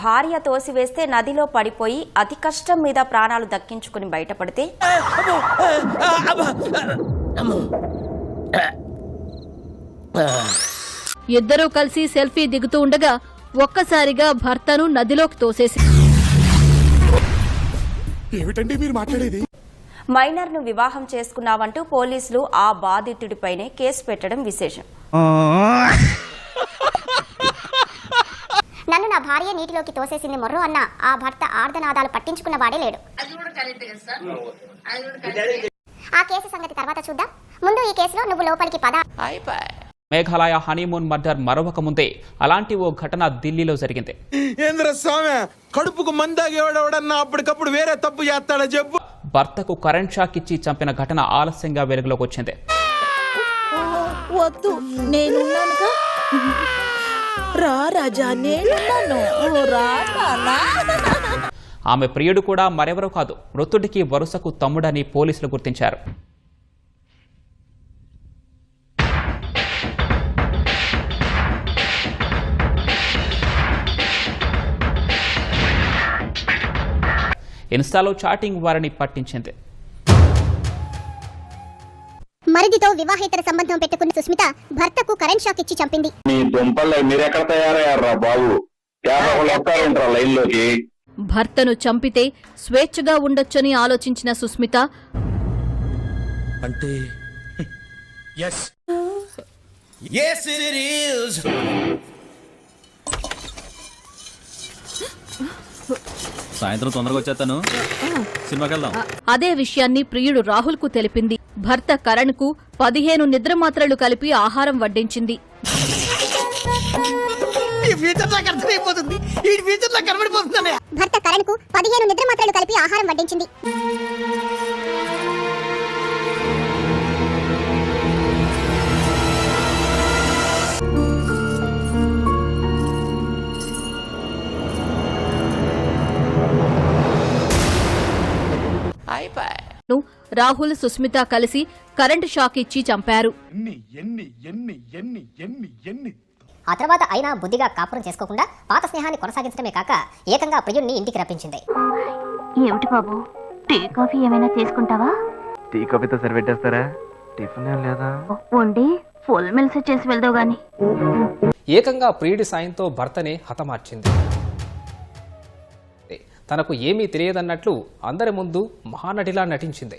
భార్య తోసివేస్తే నదిలో పడిపోయి అతి కష్టం మీద ప్రాణాలు దక్కించుకుని బయటపడితే ఇద్దరూ కలిసి సెల్ఫీ దిగుతూ ఉండగా ఒక్కసారిగా భర్తను నదిలోకి తోసేసి ఏమిటండి మీరు మాట్లాడేది? మైనర్ను వివాహం చేసుకున్నావంటూ పోలీసులు ఆ బాధితుడిపైనే కేసు పెట్టడం విశేషం. నన్ను నా భార్య నీటిలోకి తోసేసింది మొర్రో అన్న ఆ భర్త ఆర్ధనాదాలు పట్టించుకున్న వాడే లేడు. ఆ కేసు సంగతి తర్వాత చూద్దాం. ముందు ఈ కేసులో నువ్వు లోపలికి పద. మేఘాలయ హనీమూన్ మర్డర్ మరొక ముందే అలాంటి ఓ ఘటన ఢిల్లీలో జరిగింది. ఏంద్ర స్వామి, కడుపుకు మందాగేవాడన్నా అప్పటికప్పుడు వేరే తప్పు చేస్తాడా చెప్పు. భర్తకు కరెంట్ షాక్ ఇచ్చి చంపిన ఘటన ఆలస్యంగా వెలుగులోకి వచ్చింది. వద్దు, నేనున్నానుగా. రా రాజా, నేనున్నాను. ఆమె ప్రియుడు కూడా మరెవరో కాదు, మృతుడికి వరుసకు తమ్ముడని పోలీసులు గుర్తించారు. ఇన్స్టాలో చాటింగ్ వారిని పట్టించింది. మరిదితో వివాహేతర సంబంధం పెట్టుకున్న సుస్మిత భర్తకు కరెంట్ షాక్ ఇచ్చి చంపింది. మీరెక్కడ తయారయ్యారా బాబు? లైన్లోకి భర్తను చంపితే స్వేచ్ఛగా ఉండొచ్చని ఆలోచించిన సుస్మిత అంటే సాయంత్రం తొందరగా వచ్చేస్తాను, సినిమాకి వెళ్దాం. అదే విషయాన్ని ప్రియుడు రాహుల్ కు తెలిపింది. భర్త కరణ్ కు 15 నిద్ర మాత్రలు కలిపి ఆహారం వడ్డించింది. భర్త కరణ్ కు 15 నిద్ర మాత్రలు కలిపి ఆహారం వడ్డించింది. రాహుల్ సుస్మిత కలిసి కరెంటు షాక్ ఇచ్చి చంపారు. ఆ తర్వాత అయినా బుద్ధిగా కాపురం చేసుకోకుండా పాత స్నేహాన్ని కొనసాగించడమే కాక ఏకంగా ప్రియుణ్ణి ఇంటికి రప్పించింది. ఏమిటి బాబు, టీ కాఫీ ఏమైనా తీసుకుంటావా? టీ కాఫీతో సరిపెట్టేస్తారా? టిఫిన్ ఏం లేదా? వండి ఫుల్ మిల్స్ చేసి వెళ్దావు గాని. ఏకంగా ప్రియుడి సాయంతో భర్తనే హతమార్చింది. తనకు ఏమీ తెలియదన్నట్లు అందరి ముందు మహానటిలా నటించింది.